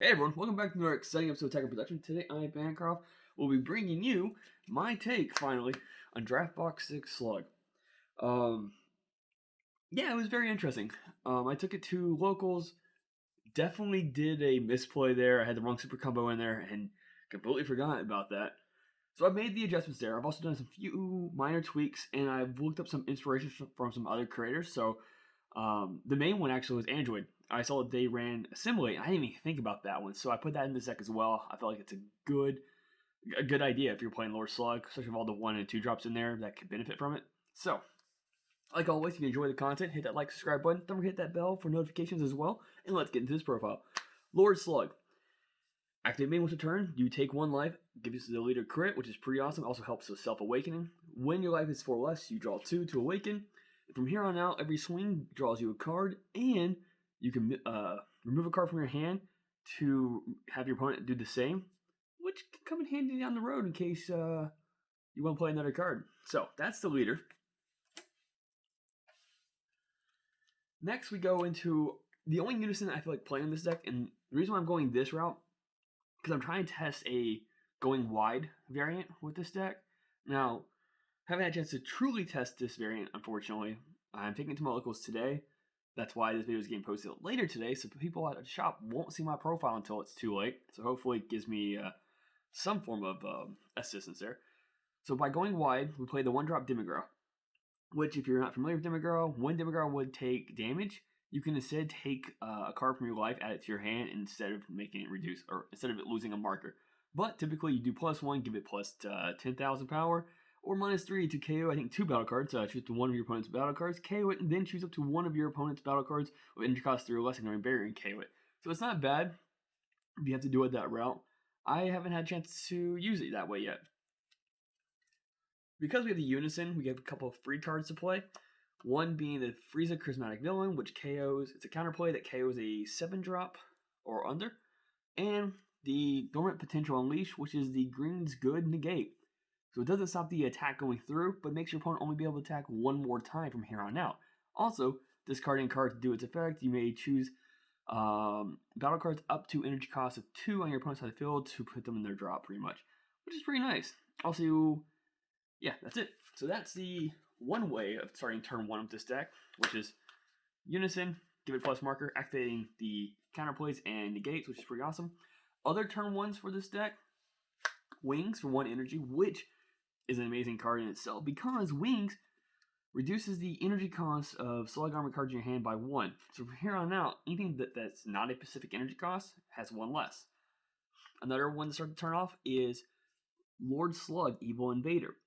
Hey everyone, welcome back to another exciting episode of Tech and Production. Today I, Bancroft, will be bringing you my take, finally, on Draftbox 6 Slug. Um, yeah, it was very interesting. I took it to locals, definitely did a misplay there. I had the wrong super combo in there and completely forgot about that. So I've made the adjustments there. I've also done some few minor tweaks and I've looked up some inspiration from some other creators. So the main one actually was Android. I saw that they ran Assimilate. I didn't even think about that one, so I put that in this deck as well. I feel like it's a good idea if you're playing Lord Slug, especially with all the 1 and 2 drops in there that could benefit from it. So, like always, if you enjoy the content, hit that like, subscribe button. Don't forget that bell for notifications as well. And let's get into this profile. Lord Slug. Activate main once a turn, you take 1 life, gives you the leader crit, which is pretty awesome. Also helps with self-awakening. When your life is 4 less, you draw 2 to awaken. From here on out, every swing draws you a card, and you can remove a card from your hand to have your opponent do the same, which can come in handy down the road in case you want to play another card. So that's the leader. Next, we go into the only Unison I feel like playing in this deck, and the reason why I'm going this route, because I'm trying to test a going wide variant with this deck. Now, haven't had a chance to truly test this variant, unfortunately. I'm taking it to my locals today. That's why this video is getting posted later today, so people at the shop won't see my profile until it's too late. So hopefully it gives me some form of assistance there. So by going wide, we play the 1-drop Demigirl, which if you're not familiar with Demigirl, when Demigirl would take damage, you can instead take a card from your life, add it to your hand, instead of making it reduce, or instead of it losing a marker. But typically you do +1, give it plus 10,000 power, or -3 to KO, I think 2 battle cards. Choose to 1 of your opponent's battle cards, KO it, and then choose up to 1 of your opponent's battle cards with energy cost 3 or less, ignoring barrier, and KO it. So it's not bad if you have to do it that route. I haven't had a chance to use it that way yet. Because we have the Unison, we get a couple of free cards to play. One being the Frieza Charismatic Villain, which KOs, it's a counterplay that KOs a 7-drop or under. And the Dormant Potential Unleash, which is the Green's Good Negate. So it doesn't stop the attack going through, but makes your opponent only be able to attack 1 more time from here on out. Also, discarding a card to do its effect, you may choose battle cards up to energy cost of 2 on your opponent's side of the field to put them in their drop, pretty much, which is pretty nice. Also, yeah, that's it. So that's the one way of starting turn 1 of this deck, which is Unison, give it plus marker, activating the counterplays and negates, which is pretty awesome. Other turn 1s for this deck, Wings for 1 energy, which is an amazing card in itself because Wings reduces the energy cost of Slug Armor cards in your hand by 1. So from here on out, anything that's not a specific energy cost has 1 less. Another one to start to turn off is Lord Slug Evil Invader.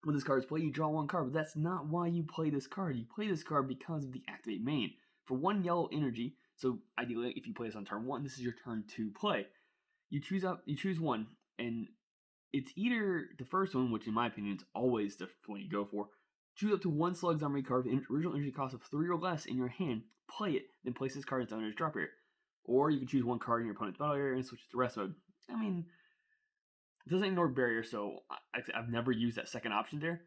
When this card is played, you draw 1 card, but that's not why you play this card. You play this card because of the activate main. For 1 yellow energy, so ideally if you play this on turn 1, this is your turn 2 play. You choose 1, and it's either the first one, which in my opinion is always the one you go for. Choose up to 1 Slug's Armory card with original energy cost of 3 or less in your hand, play it, then place this card in its owner's drop area. Or you can choose 1 card in your opponent's battle area and switch it to rest mode. I mean, it doesn't ignore barrier, so I've never used that second option there.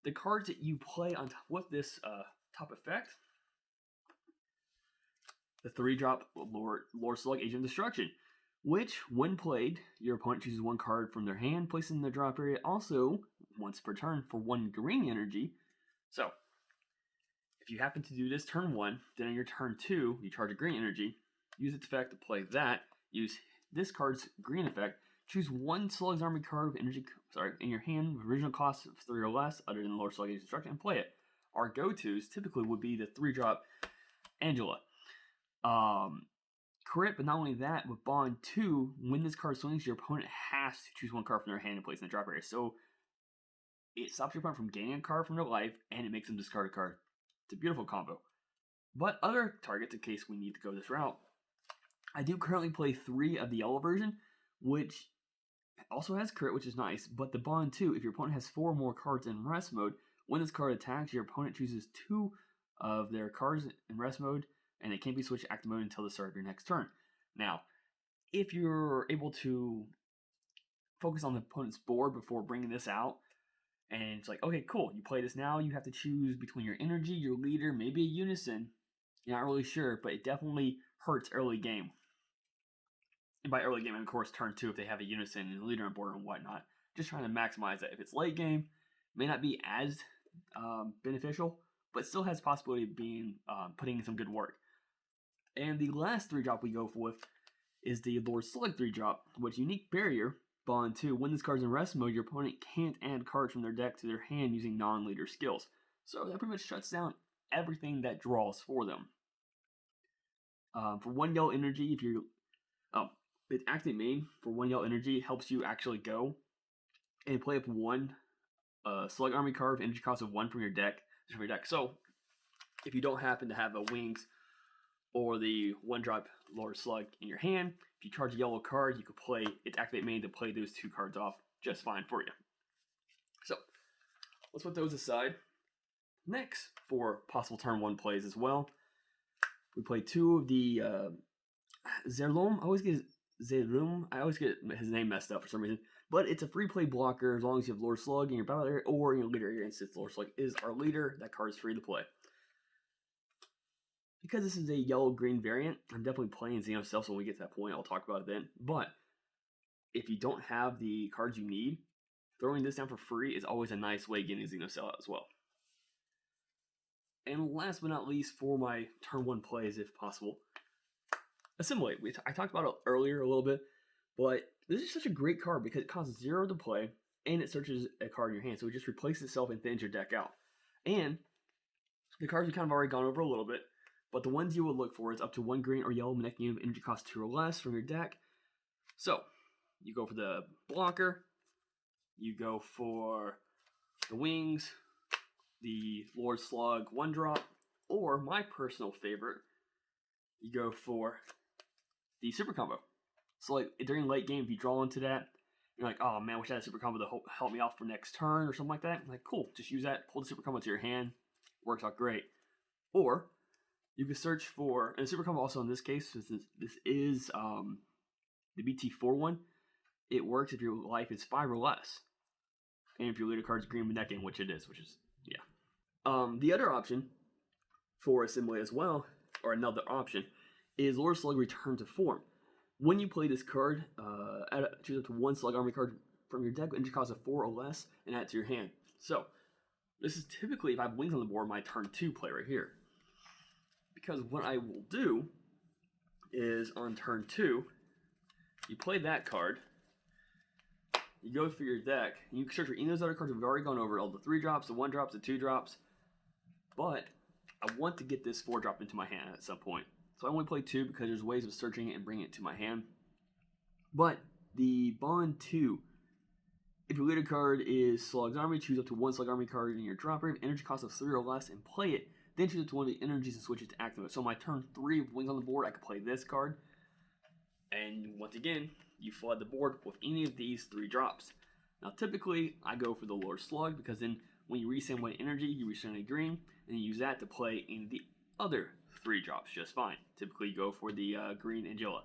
The cards that you play on top with this top effect, the 3-drop Lord Slug Agent of Destruction, which, when played, your opponent chooses 1 card from their hand, places in their drop area, also once per turn for 1 green energy. So, if you happen to do this turn 1, then on your turn 2, you charge a green energy, use its effect to play that, use this card's green effect, choose 1 Slug's Army card with energy, in your hand with original cost of 3 or less, other than Lord Slug Agent Destruction, and play it. Our go-tos typically would be the 3-drop Angela. Crit, but not only that, with Bond 2, when this card swings, your opponent has to choose 1 card from their hand and place in the drop area. So it stops your opponent from gaining a card from their life, and it makes them discard a card. It's a beautiful combo. But other targets, in case we need to go this route, I do currently play 3 of the yellow version, which also has crit, which is nice, but the Bond 2, if your opponent has 4 more cards in rest mode, when this card attacks, your opponent chooses 2 of their cards in rest mode, and it can't be switched to active mode until the start of your next turn. Now, if you're able to focus on the opponent's board before bringing this out, and it's like, okay, cool, you play this now, you have to choose between your energy, your leader, maybe a Unison, you're not really sure, but it definitely hurts early game. And by early game, of course, turn 2 if they have a Unison and a leader on board and whatnot. Just trying to maximize that. If it's late game, may not be as beneficial, but still has possibility of being putting in some good work. And the last 3-drop we go with is the Lord Slug 3-drop, which unique barrier, bond 2. When this card's in rest mode, your opponent can't add cards from their deck to their hand using non-leader skills. So that pretty much shuts down everything that draws for them. For 1 yellow energy, if you're it's active main for 1 yellow energy, helps you actually go and play up 1 slug army card with energy cost of 1 from your deck. So if you don't happen to have a wings or the 1-drop Lord Slug in your hand, if you charge a yellow card, you could play its activate main to play those 2 cards off just fine for you. So let's put those aside. Next, for possible turn 1 plays as well, we play 2 of the Zerlum. I always get his name messed up for some reason, but it's a free play blocker as long as you have Lord Slug in your battle area or in your leader area. And since Lord Slug is our leader, that card is free to play. Because this is a yellow-green variant, I'm definitely playing Xeno Stealth, so when we get to that point, I'll talk about it then. But if you don't have the cards you need, throwing this down for free is always a nice way of getting Xeno Stealth out as well. And last but not least, for my turn 1 plays, if possible, Assimilate. I talked about it earlier a little bit, but this is such a great card because it costs 0 to play, and it searches a card in your hand, so it just replaces itself and thins your deck out. And the cards we kind of already gone over a little bit, but the ones you would look for is up to 1 green or yellow Manic unit of energy cost 2 or less from your deck. So, you go for the blocker, you go for the wings, the Lord Slug 1-drop, or my personal favorite, you go for the super combo. So like during late game, if you draw into that, you're like, oh man, I wish I had a super combo to help me out for next turn or something like that. I'm like, cool, just use that, pull the super combo to your hand, works out great. Or you can search for, and the super combo also in this case, since this is the BT4 one, it works if your life is 5 or less. And if your leader card's green with that game, which it is, yeah. The other option for Assimilate as well, or another option, is Lord Slug Return to Form. When you play this card, choose up to 1 Slug Army card from your deck with energy cost of 4 or less, and add it to your hand. So, this is typically, if I have wings on the board, my turn 2 play right here. Because what I will do is on turn 2, you play that card, you go through your deck, and you can search for any of those other cards we've already gone over, all the 3-drops, the 1-drops, the 2-drops, but I want to get this 4-drop into my hand at some point. So I only play 2 because there's ways of searching it and bringing it to my hand. But the Bond 2, if your leader card is Slug's Army, choose up to 1 Slug Army card in your drop area, energy cost of 3 or less, and play it. Then choose up to 1 of the energies and switch it to activate. So my turn 3 of wings on the board, I can play this card. And once again, you flood the board with any of these 3 drops. Now typically, I go for the Lord Slug because then when you resend 1 energy, you resend a green, and you use that to play in the other 3 drops just fine. Typically, you go for the green Angela.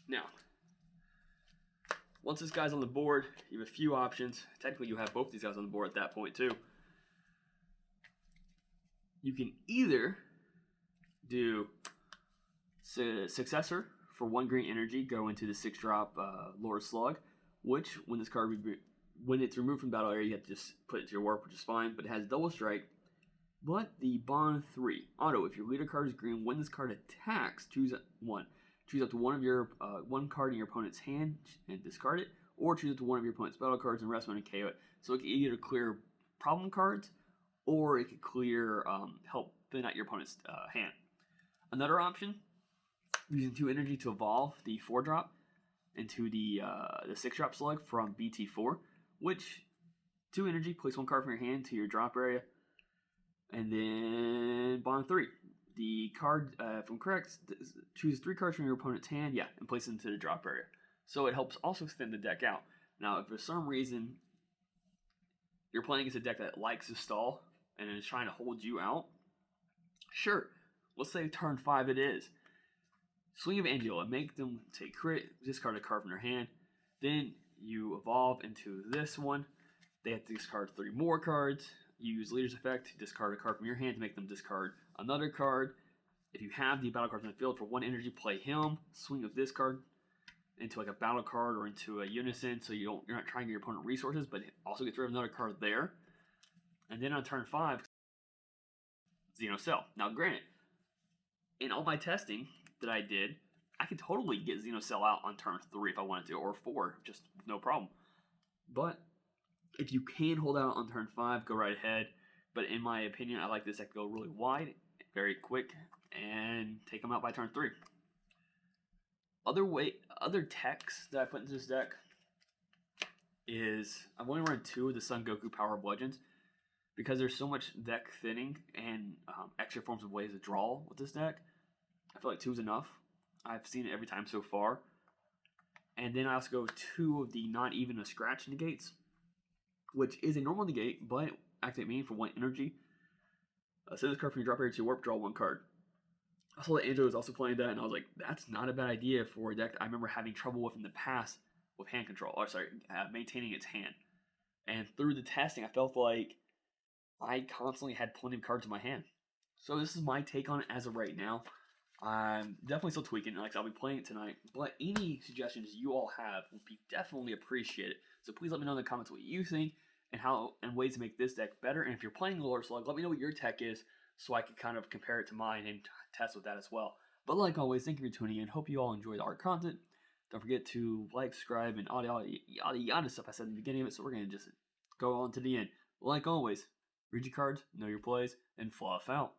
Now, once this guy's on the board, you have a few options. Technically, you have both these guys on the board at that point too. You can either do Successor for 1 green energy, go into the 6-drop Lord Slug, which when this card when it's removed from battle area, you have to just put it to your warp, which is fine, but it has double strike. But the Bond 3 auto, if your leader card is green, when this card attacks, choose 1. Choose up to 1 of your 1 card in your opponent's hand and discard it, or choose up to 1 of your opponent's battle cards and rest mode and KO it. So it can either clear problem cards, or it can clear help thin out your opponent's hand. Another option, using 2 energy to evolve the 4-drop into the 6-drop Slug from BT4, which 2 energy, place 1 card from your hand to your drop area. And then Bond 3, the card from correct, choose 3 cards from your opponent's hand, and place them into the drop area. So it helps also thin the deck out. Now, if for some reason you're playing against a deck that likes to stall and is trying to hold you out, sure, let's say turn 5 it is. Swing of Angela, make them take crit, discard a card from their hand. Then you evolve into this one. They have to discard 3 more cards. You use Leader's Effect to discard a card from your hand to make them discard another card. if you have the battle cards in the field for 1 energy, play him. Swing with this card into like a battle card or into a Unison, so you're not trying to get your opponent resources, but it also gets rid of another card there. And then on turn 5, Xeno Cell. Now, granted, in all my testing that I did, I could totally get Xeno Cell out on turn 3 if I wanted to, or 4, just no problem. But if you can hold out on turn 5, go right ahead. But in my opinion, I like this deck to go really wide, very quick, and take them out by turn 3. Other techs that I put into this deck is I've only run 2 of the Son Goku Power of Legends because there's so much deck thinning and extra forms of ways to draw with this deck. I feel like 2 is enough. I've seen it every time so far. And then I also go 2 of the not even a scratch negates, which is a normal negate, but activate meaning for 1 energy. Send this card from your drop area to warp, draw 1 card. I saw that Andrew was also playing that, and I was like, that's not a bad idea for a deck that I remember having trouble with in the past with hand control, maintaining its hand. And through the testing, I felt like I constantly had plenty of cards in my hand. So this is my take on it as of right now. I'm definitely still tweaking it, like I'll be playing it tonight, but any suggestions you all have would be definitely appreciated. So please let me know in the comments what you think and ways to make this deck better. And if you're playing Lord Slug, let me know what your tech is so I can kind of compare it to mine and test with that as well. But like always, thank you for tuning in. Hope you all enjoyed our content. Don't forget to like, subscribe, and yada yada stuff I said in the beginning of it. So we're going to just go on to the end. Like always, read your cards, know your plays, and fluff out.